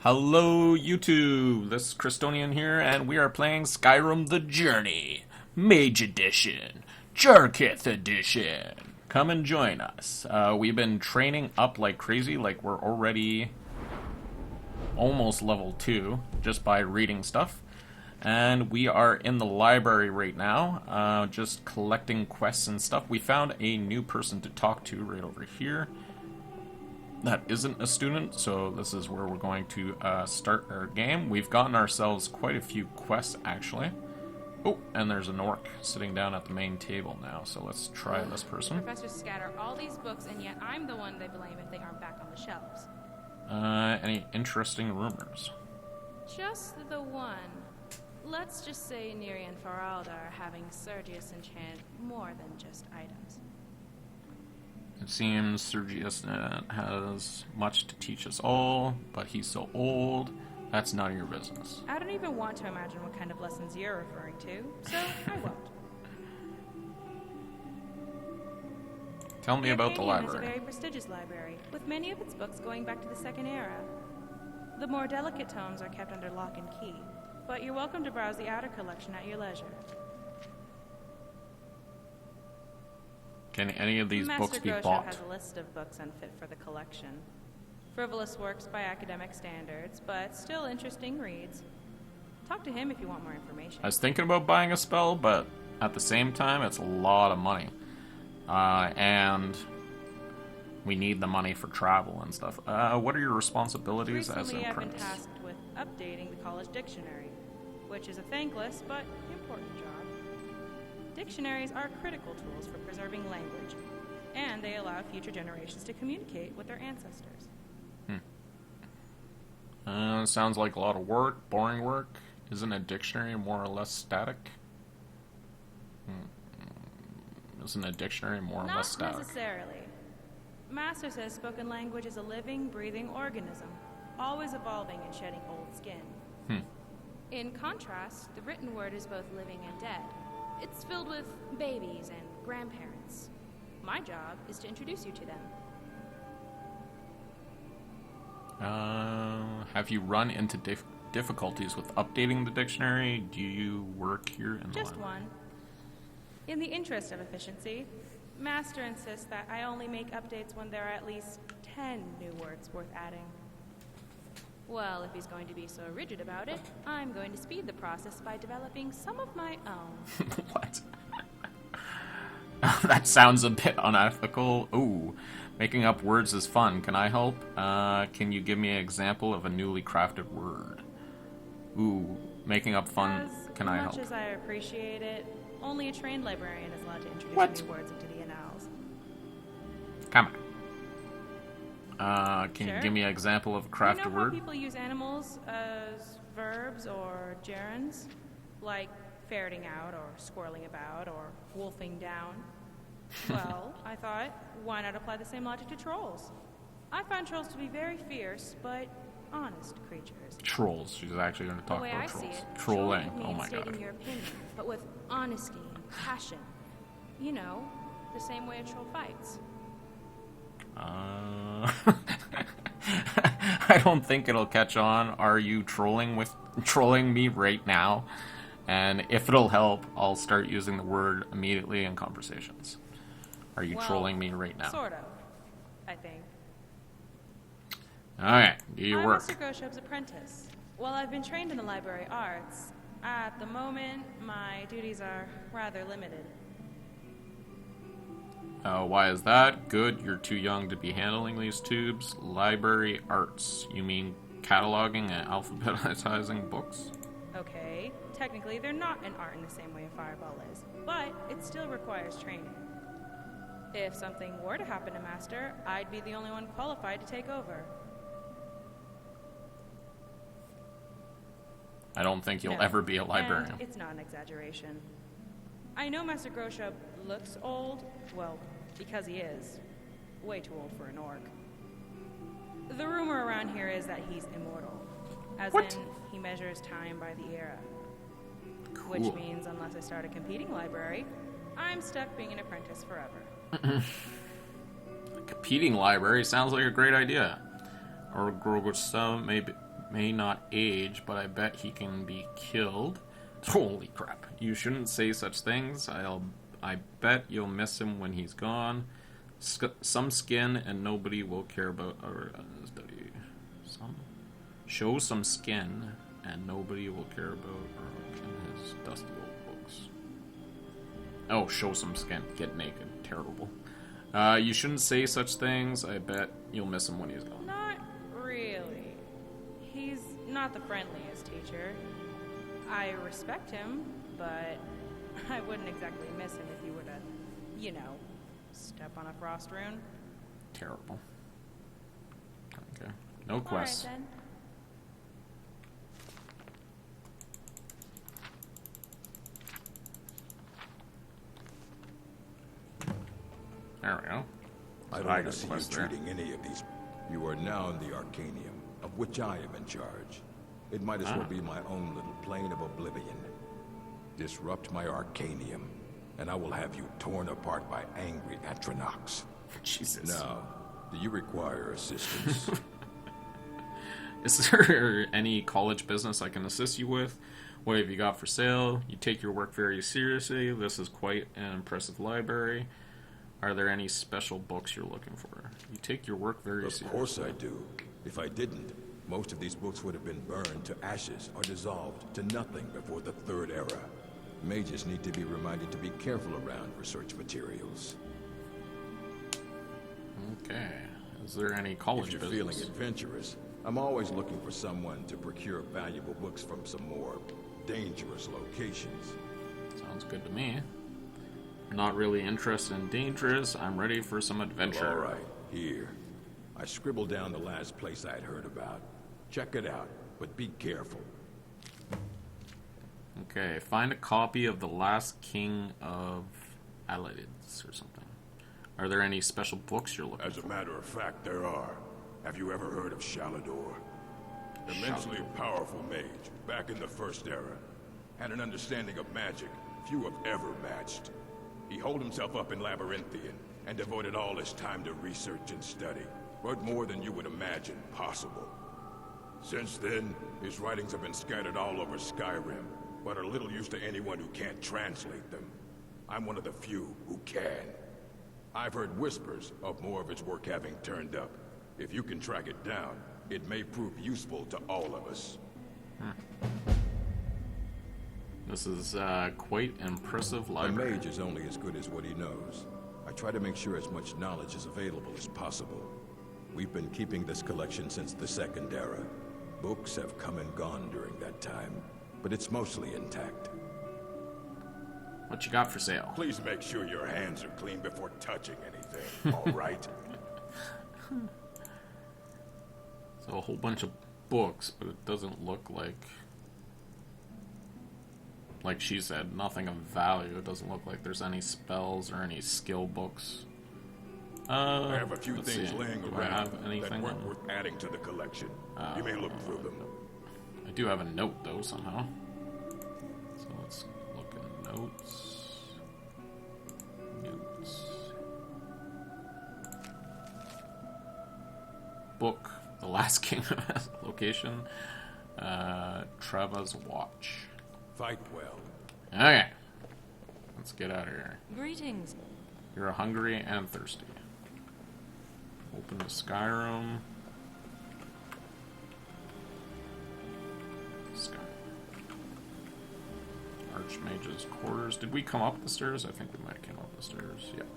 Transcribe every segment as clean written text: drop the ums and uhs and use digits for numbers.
Hello YouTube, this is Christonian here, and we are playing Skyrim The Journey, Mage Edition, Jarkith Edition. Come and join us. We've been training up like crazy, like we're already almost level 2, just by reading stuff. And we are in the library right now, just collecting quests and stuff. We found a new person to talk to right over here. That isn't a student, so this is where we're going to start our game. We've gotten ourselves quite a few quests, actually. Oh, and there's an orc sitting down at the main table now, so let's try this person. Professors scatter all these books, and yet I'm the one they blame if they aren't back on the shelves. Any interesting rumors? Just the one. Let's just say Neri and Faralda are having Sergius enchant more than just items. It seems Sergius has much to teach us all, but he's so old, that's none of your business. I don't even want to imagine what kind of lessons you're referring to, so I won't. Tell me about the library. Is a very prestigious library, with many of its books going back to the Second Era. The more delicate tomes are kept under lock and key, but you're welcome to browse the outer collection at your leisure. Can any of these books be Master bought? Grosha has a list of books unfit for the collection. Frivolous works by academic standards, but still interesting reads. Talk to him if you want more information. I was thinking about buying a spell, but at the same time, it's a lot of money. And we need the money for travel and stuff. What are your responsibilities as an Recently, I've been apprentice? tasked with updating the college dictionary, which is a thankless but important job. Dictionaries are critical tools for preserving language, and they allow future generations to communicate with their ancestors. Sounds like a lot of work, boring work. Isn't a dictionary more or less static? Isn't a dictionary more or less static? Not necessarily. Master says spoken language is a living, breathing organism, always evolving and shedding old skin. In contrast, the written word is both living and dead. It's filled with babies and grandparents. My job is to introduce you to them. Have you run into difficulties with updating the dictionary? Do you work here in the Just library? one. In the interest of efficiency, Master insists that I only make updates when there are at least 10 new words worth adding. Well, if he's going to be so rigid about it, I'm going to speed the process by developing some of my own. What? That sounds a bit unethical. Ooh, making up words is fun. Can I help? Can you give me an example of a newly crafted word? Ooh, making up fun. Can I help? As much as I appreciate it, only a trained librarian is allowed to introduce new words into the annals. Come on. Can Sure. you give me an example of a You crafted know how word? people use animals as verbs or gerunds? Like ferreting out or squirreling about or wolfing down? Well, I thought, why not apply the same logic to trolls? I find trolls to be very fierce, but honest creatures. Trolls. She's actually going to talk The way about I see trolls. it, Trolling. trolling Oh means my stating god. your opinion, but with honesty and passion. You know, the same way a troll fights. I don't think it'll catch on. Are you trolling me right now? And if it'll help, I'll start using the word immediately in conversations. Are you trolling me right now? Sort of, I think. Alright, do your I'm work. Mr. Groshov's apprentice. While I've been trained in the library arts, at the moment, my duties are rather limited. Why is that? Good, you're too young to be handling these tubes. Library arts. You mean cataloging and alphabetizing books? Okay, technically they're not an art in the same way a fireball is, but it still requires training. If something were to happen to Master, I'd be the only one qualified to take over. I don't think you'll No, ever be a librarian. and it's not an exaggeration. I know Master Grosha looks old, well, because he is. Way too old for an orc. The rumor around here is that he's immortal. As What? in, he measures time by the era. Cool. Which means, unless I start a competing library, I'm stuck being an apprentice forever. Competing library sounds like a great idea. Or Grogusta may may not age, but I bet he can be killed. Holy crap. You shouldn't say such things. I bet you'll miss him when he's gone. Some skin and nobody will care about our study. Show some skin and nobody will care about his dusty old books. Oh, show some skin. Get naked. Terrible. You shouldn't say such things. I bet you'll miss him when he's gone. Not really. He's not the friendliest teacher. I respect him, but I wouldn't exactly miss him if he were to, step on a frost rune. Terrible. Okay. No quests. All right, then. There we go. I don't want to see you treating any of these. You are now in the Arcanium, of which I am in charge. It might as well be my own little plane of oblivion. Disrupt my Arcanium, and I will have you torn apart by angry Atronachs. Jesus. Now, do you require assistance? Is there any college business I can assist you with? What have you got for sale? You take your work very seriously. This is quite an impressive library. Are there any special books you're looking for? You take your work very seriously. Of course I do. If I didn't, most of these books would have been burned to ashes or dissolved to nothing before the Third Era. Mages need to be reminded to be careful around research materials. Okay. Is there any college business? If you're feeling adventurous, I'm always looking for someone to procure valuable books from some more dangerous locations. Sounds good to me. I'm not really interested in dangerous. I'm ready for some adventure. All right, here. I scribbled down the last place I'd heard about. Check it out, but be careful. Okay, find a copy of The Last King of Aladids or something. Are there any special books you're looking for? As a matter of fact, there are. Have you ever heard of Shalador? Immensely powerful mage, back in the First Era. Had an understanding of magic few have ever matched. He holed himself up in Labyrinthian and devoted all his time to research and study, but more than you would imagine possible. Since then, his writings have been scattered all over Skyrim, but are little use to anyone who can't translate them. I'm one of the few who can. I've heard whispers of more of his work having turned up. If you can track it down, it may prove useful to all of us. This is quite impressive A library. mage is only as good as what he knows. I try to make sure as much knowledge is available as possible. We've been keeping this collection since the Second Era. Books have come and gone during that time, but it's mostly intact. What you got for sale? Please make sure your hands are clean before touching anything, all right? So a whole bunch of books, but it doesn't look like she said, nothing of value. It doesn't look like there's any spells or any skill books. I have a few things laying Do I around have anything? that weren't worth adding to the collection. You may look through them. I do have a note, though, somehow. So let's look at notes. Notes. Book. The Last King location. Trava's Watch. Fight well. Okay. Let's get out of here. Greetings. You're hungry and thirsty. Open to Skyrim. Skyrim. Archmage's quarters. Did we come up the stairs? I think we might have came up the stairs. Yep.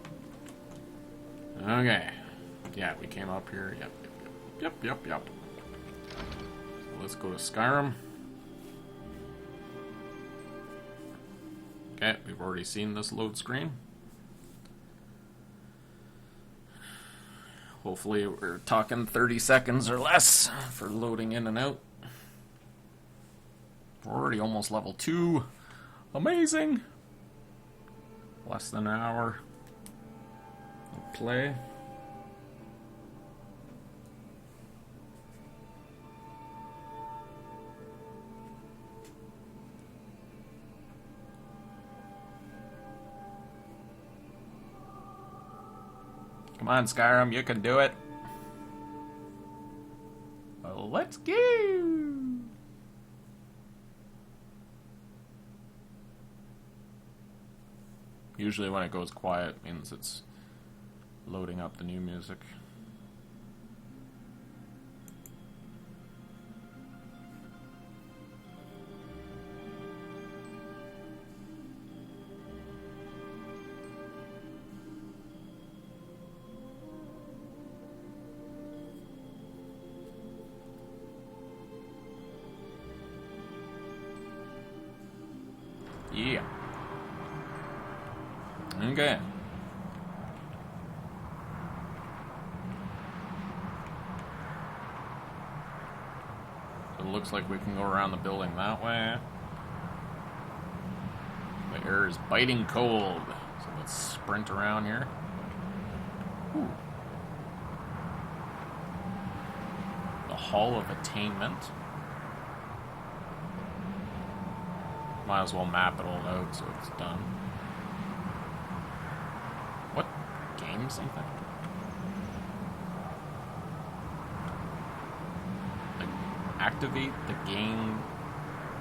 Okay. Yeah, we came up here. Yep. So let's go to Skyrim. Okay, we've already seen this load screen. Hopefully we're talking 30 seconds or less for loading in and out. We're already almost level 2. Amazing! Less than an hour of play. Come on, Skyrim, you can do it. Let's go! Usually when it goes quiet, it means it's loading up the new music. Yeah. Okay. So it looks like we can go around the building that way. The air is biting cold. So let's sprint around here. Ooh. The Hall of Attainment. Might as well map it all out so it's done. What? Game something? Like, activate the game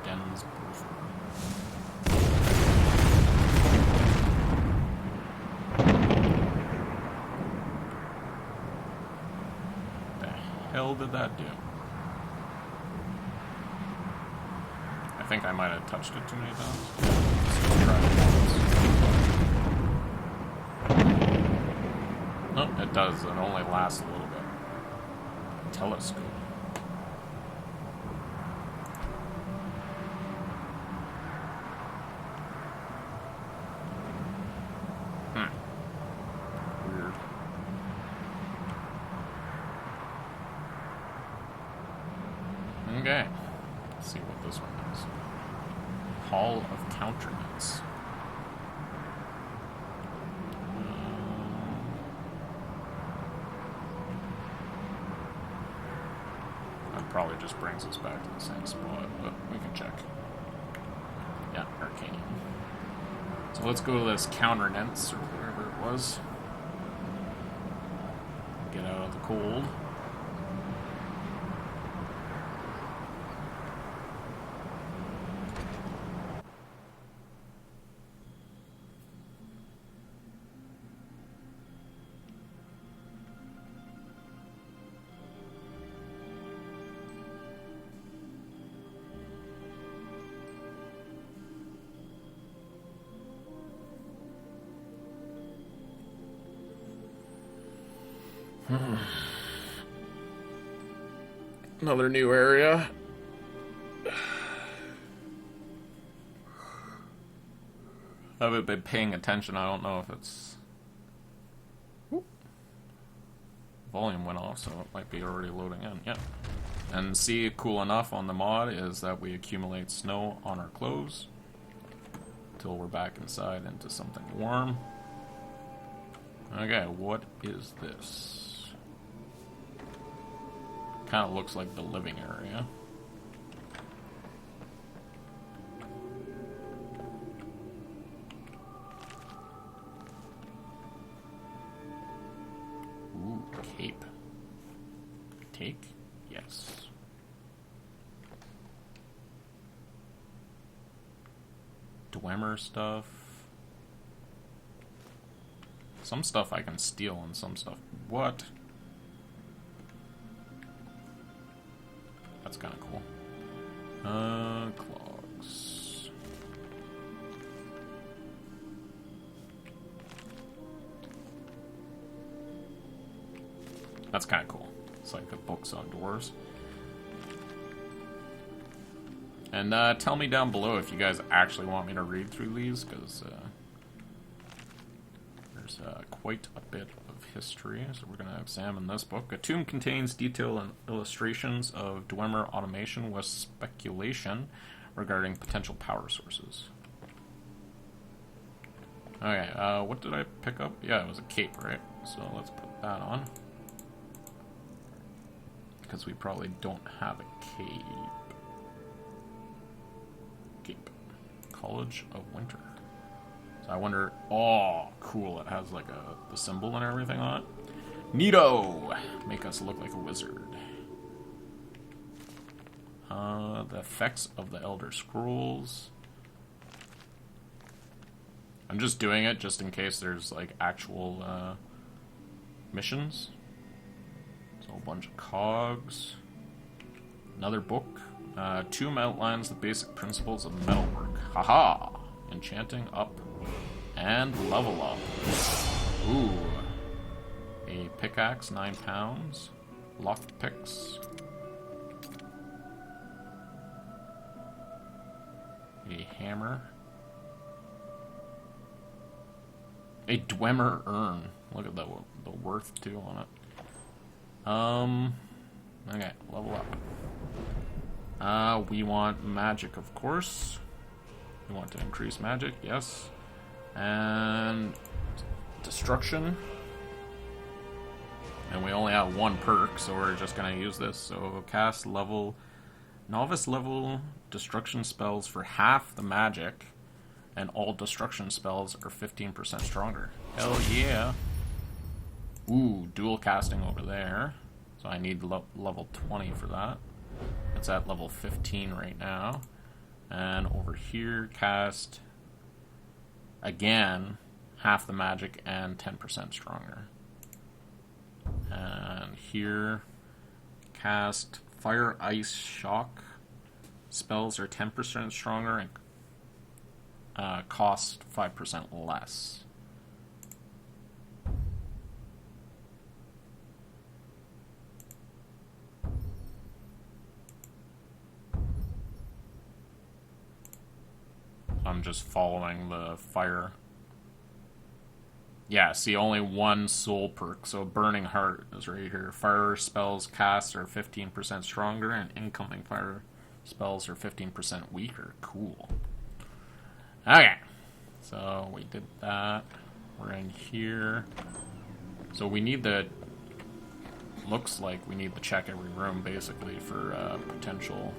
Den's profile. The hell did that do? I think I might have touched it too many times. Let's try it once. Oh, it does. It only lasts a little bit. Telescope. Weird. Okay. Let's see what this one is. Hall of Countenance. That probably just brings us back to the same spot, but we can check. Yeah, Arcane. So let's go to this Countenance, or whatever it was. Get out of the cold. Another new area. I haven't been paying attention. I don't know if it's... Volume went off, so it might be already loading in. Yeah. And see, cool enough on the mod is that we accumulate snow on our clothes until we're back inside into something warm. Okay, what is this? Kind of looks like the living area. Ooh, cape. Take? Yes. Dwemer stuff. Some stuff I can steal and some stuff... What? That's kind of cool. Clogs. That's kind of cool. It's like the books on doors. And tell me down below if you guys actually want me to read through these, because there's quite a bit of history. So we're going to examine this book. A tomb contains detailed and illustrations of Dwemer automation with speculation regarding potential power sources. Okay, what did I pick up? Yeah, it was a cape, right? So let's put that on. Because we probably don't have a cape. Cape. College of Winter. So I wonder... Oh, cool. It has like the symbol and everything on it. Neato! Make us look like a wizard. The effects of the Elder Scrolls. I'm just doing it just in case there's, like, actual, missions. So a bunch of cogs. Another book. Tomb outlines the basic principles of metalwork. Haha! Enchanting up and level up. Ooh. A pickaxe, 9 pounds. Loft picks. A hammer. A Dwemer urn. Look at the worth, too, on it. Okay, level up. We want magic, of course. We want to increase magic, yes. And destruction. And we only have 1 perk, so we're just gonna use this. So cast level, novice level destruction spells for half the magic, and all destruction spells are 15% stronger. Hell yeah! Ooh, dual casting over there. So I need level 20 for that. It's at level 15 right now. And over here, cast again half the magic and 10% stronger. And here, cast Fire, Ice, Shock. Spells are 10% stronger and cost 5% less. I'm just following the fire. Yeah, see, only 1 soul perk, so Burning Heart is right here. Fire spells cast are 15% stronger, and incoming fire spells are 15% weaker. Cool. Okay, so we did that. We're in here. So we need the... Looks like we need to check every room, basically, for potential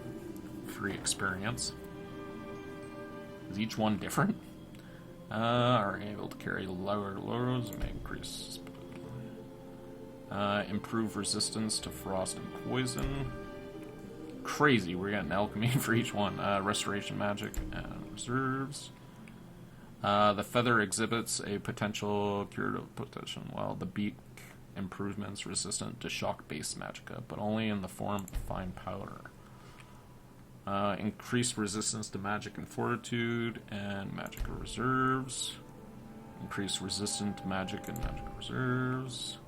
free experience. Is each one different? Are able to carry lower loads, may increase. Improve resistance to frost and poison. Crazy, we're getting alchemy for each one. Restoration magic and reserves. The feather exhibits a potential curative potential, while the beak improvements resistant to shock-based magicka, but only in the form of fine powder. Increased resistance to magic and fortitude, and magic reserves. Increased resistance to magic and magic reserves.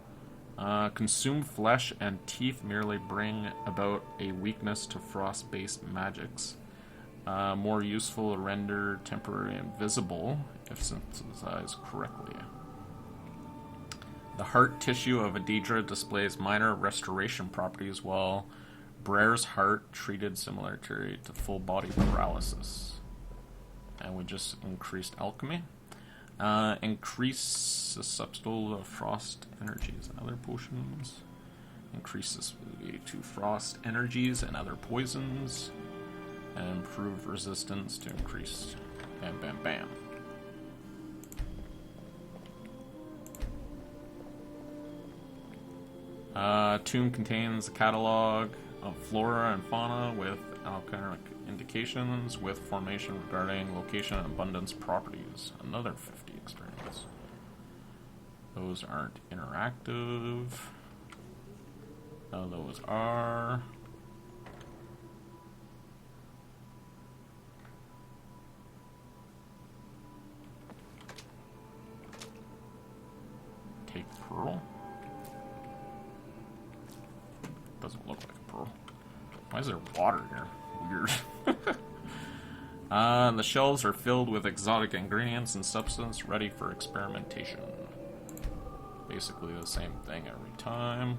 Consume flesh and teeth merely bring about a weakness to frost-based magics. More useful, render temporary invisible if synthesized correctly. The heart tissue of a Daedra displays minor restoration properties, while Brer's heart treated similar to full body paralysis. And we just increased alchemy. Increase susceptible to frost energies and other potions. Increases to frost energies and other poisons. And improve resistance to increase. Bam, bam, bam. Tomb contains a catalog of flora and fauna with alchemic indications with formation regarding location and abundance properties. Another 50 experience. Those aren't interactive. Those are. Take pearl. Doesn't look like a pearl. Why is there water here? Weird. The shelves are filled with exotic ingredients and substance ready for experimentation. Basically the same thing every time.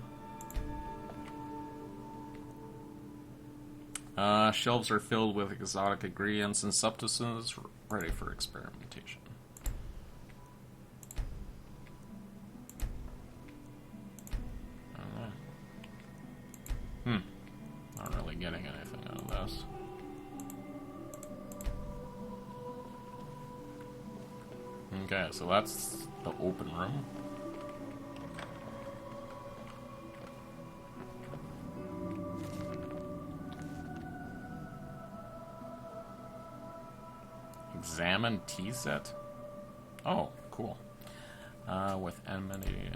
Shelves are filled with exotic ingredients and substances ready for experimentation. Not really getting anything out of this. Okay, so that's the open room. Examine tea set? Oh, cool. With enmity.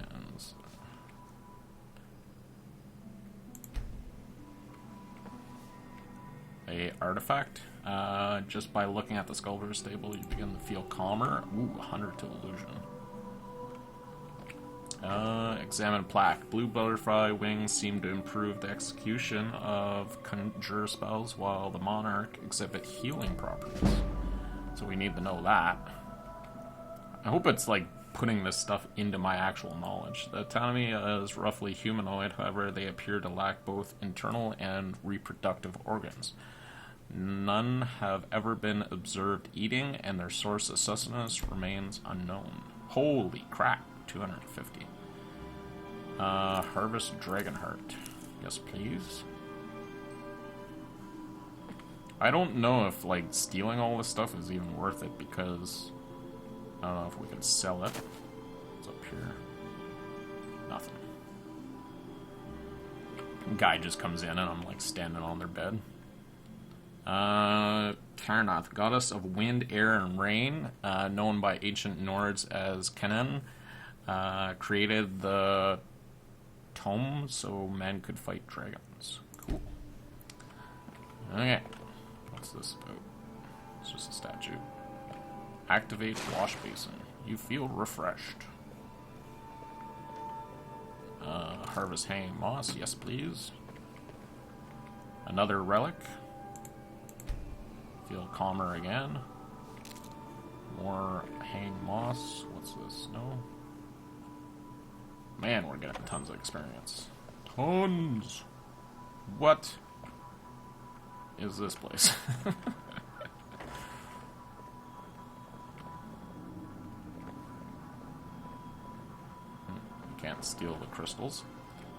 A artifact. Just by looking at the Sculptor's Stable, you begin to feel calmer. Ooh, 100 to illusion. Examine plaque. Blue butterfly wings seem to improve the execution of conjure spells, while the monarch exhibit healing properties. So we need to know that. I hope it's like putting this stuff into my actual knowledge. The autonomy is roughly humanoid, however, they appear to lack both internal and reproductive organs. None have ever been observed eating, and their source of sustenance remains unknown. Holy crap, 250. Harvest Dragonheart. Yes, please. I don't know if, like, stealing all this stuff is even worth it, because I don't know if we can sell it. What's up here? Nothing. Guy just comes in and I'm, like, standing on their bed. Karnath, goddess of wind, air, and rain, known by ancient Nords as Kennen, created the tome so men could fight dragons. Cool. Okay. What's this about? It's just a statue. Activate wash basin. You feel refreshed. Harvest hanging moss. Yes, please. Another relic. Feel calmer again. More hanging moss. What's this? No. Man, we're getting tons of experience. Tons! What is this place? Can't steal the crystals.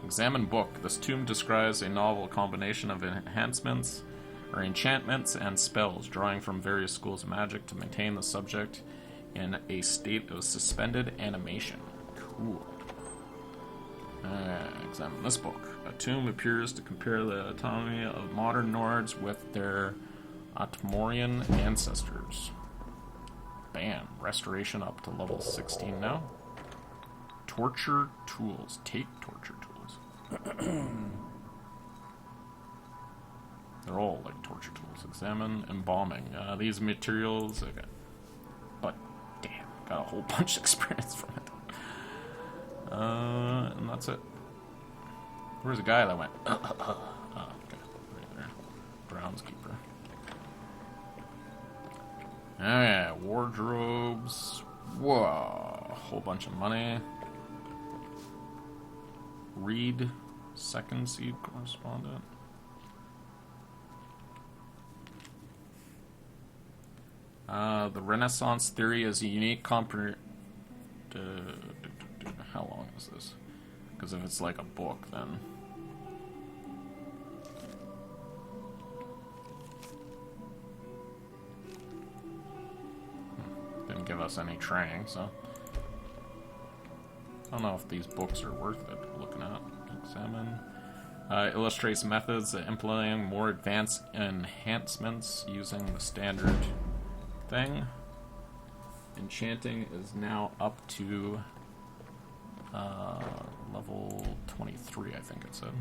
Examine book. This tomb describes a novel combination of enhancements or enchantments and spells, drawing from various schools of magic to maintain the subject in a state of suspended animation. Cool. Examine this book. A tomb appears to compare the autonomy of modern Nords with their Atmorian ancestors. Bam. Restoration up to level 16 now. Torture tools. Take torture tools. They're all like torture tools. Examine embalming. These materials... Okay. But, damn. Got a whole bunch of experience from it. And that's it. Where's the guy that went? Oh, okay. Right there. Groundskeeper. Okay, wardrobes. Whoa. A whole bunch of money. Read. Second seed correspondent. The Renaissance theory is a unique how long is this? Because if it's like a book, then... Didn't give us any training, so... I don't know if these books are worth it looking at. Examine. Illustrates methods of implementing more advanced enhancements using the standard thing. Enchanting is now up to level 23, I think it said.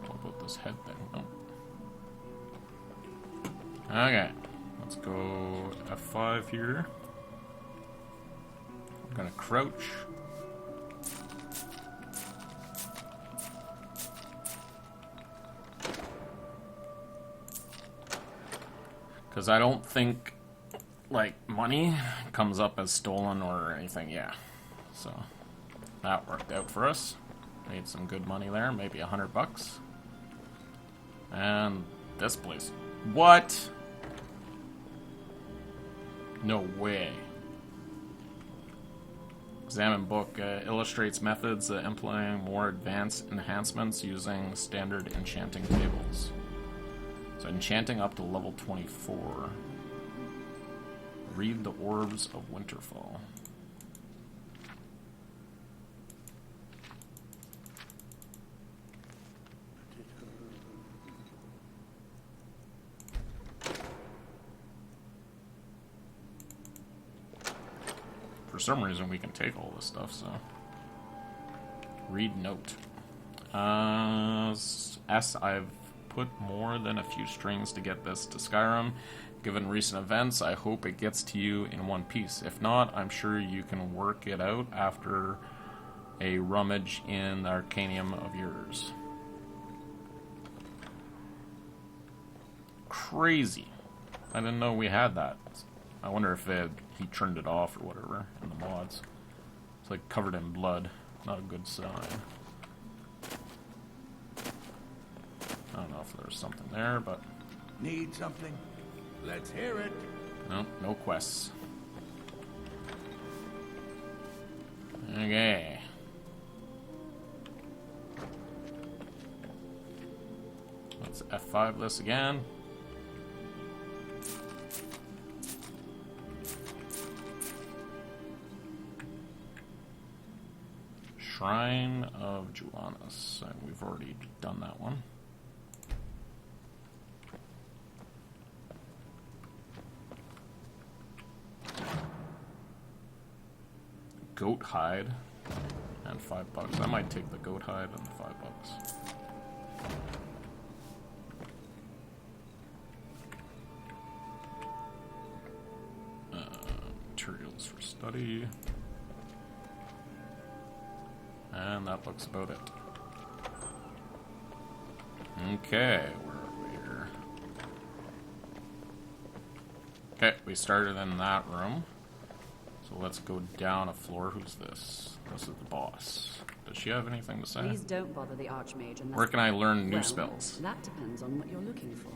What about this head thing? Oh. Okay, let's go F5 here. I'm gonna crouch. Because I don't think, like, money comes up as stolen or anything, yeah. So, that worked out for us. Made some good money there, maybe $100. And this place. What? No way. Examine book. Illustrates methods of implementing more advanced enhancements using standard enchanting tables. So enchanting up to level 24. Read the Orbs of Winterfall. some reason we can take all this stuff, so... Read note. S, I've put more than a few strings to get this to Skyrim. Given recent events, I hope it gets to you in one piece. If not, I'm sure you can work it out after a rummage in the Arcanium of yours. Crazy. I didn't know we had that. I wonder if he turned it off or whatever in the mods. It's like covered in blood. Not a good sign. I don't know if there's something there, but... Need something? Let's hear it. No, no quests. Okay. Let's F5 this again. Shrine of Julanus, and we've already done that one. Goat hide and $5. I might take the goat hide and the $5. Materials for study. And that looks about it. Okay, where are we here? Okay, we started in that room. So let's go down a floor. Who's this? This is the boss. Does she have anything to say? Please don't bother the Archmage unless... Where can I learn new spells? That depends on what you're looking for.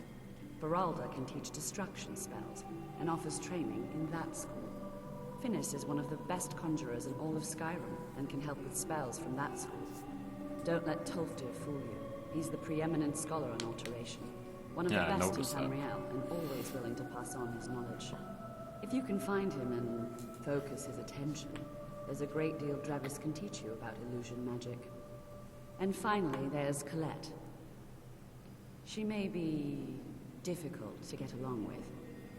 Beralda can teach destruction spells and offers training in that school. Finis is one of the best conjurers in all of Skyrim and can help with spells from that school. Don't let Tolfdir fool you. He's the preeminent scholar on alteration. One of the best in Tamriel and always willing to pass on his knowledge. If you can find him and focus his attention, there's a great deal Dravis can teach you about illusion magic. And finally, there's Colette. She may be difficult to get along with.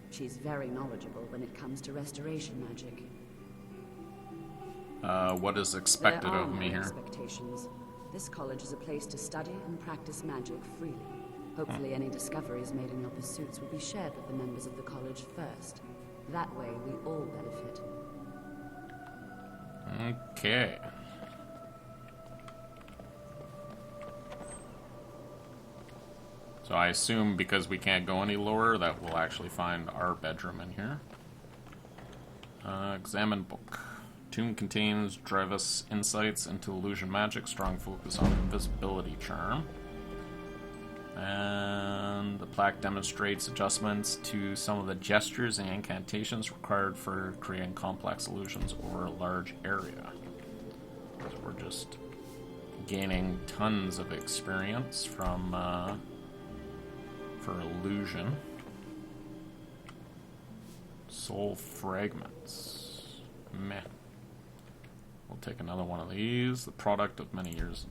She's very knowledgeable when it comes to restoration magic. What is expected of me here? Expectations. This college is a place to study and practice magic freely. Hopefully any discoveries made in your pursuits will be shared with the members of the college first. That way we all benefit. Okay. So I assume because we can't go any lower that we'll actually find our bedroom in here. Examine book. Tomb contains Dravis insights into illusion magic, strong focus on invisibility charm. And the plaque demonstrates adjustments to some of the gestures and incantations required for creating complex illusions over a large area. So we're just gaining tons of experience from for illusion. Soul fragments. Meh. We'll take another one of these. The product of many years.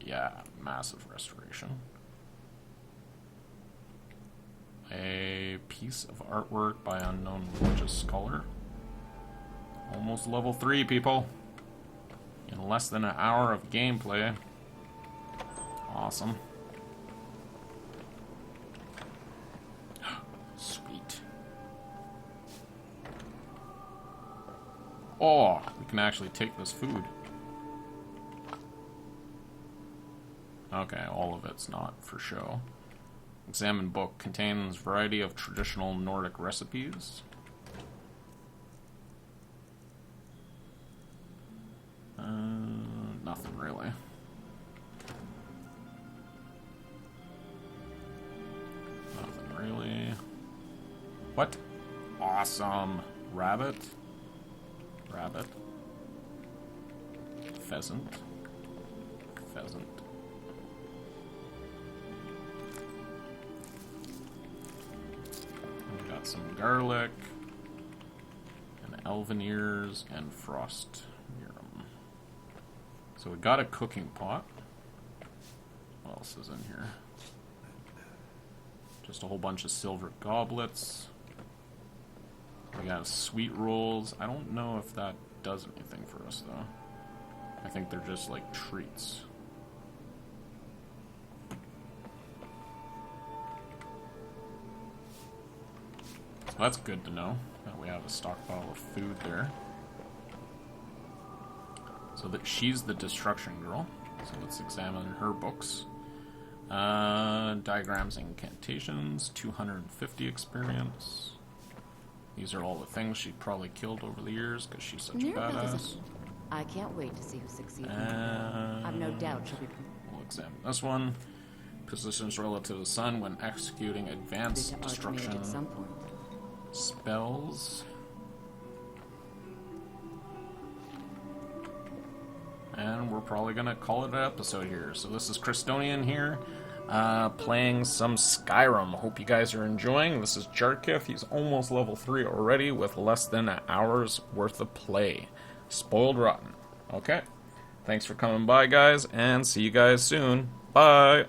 Yeah, massive restoration. A piece of artwork by unknown religious scholar. Almost level 3, people. In less than an hour of gameplay. Awesome. Sweet. Oh, we can actually take this food. Okay, all of it's not for show. Examine book contains variety of traditional Nordic recipes. Nothing really. Nothing really. What? Awesome. Rabbit. Rabbit. Pheasant. Pheasant. We got some garlic, and elven ears, and frost mirum. So we got a cooking pot. What else is in here? Just a whole bunch of silver goblets. We got sweet rolls. I don't know if that does anything for us, though. I think they're just, like, treats. So that's good to know, that we have a stockpile of food there. So that she's the destruction girl. So let's examine her books. Diagrams and incantations, 250 experience. These are all the things she probably killed over the years because she's such a badass. I can't wait to see who succeeds. I've no doubt she'll be. We'll examine this one. Positions relative to the sun when executing advanced destruction at some point. Spells. And we're probably going to call it an episode here. So this is Christonian here, playing some Skyrim. Hope you guys are enjoying. This is Jarkith. He's almost level 3 already with less than an hour's worth of play. Spoiled rotten. Okay. Thanks for coming by, guys, and see you guys soon. Bye.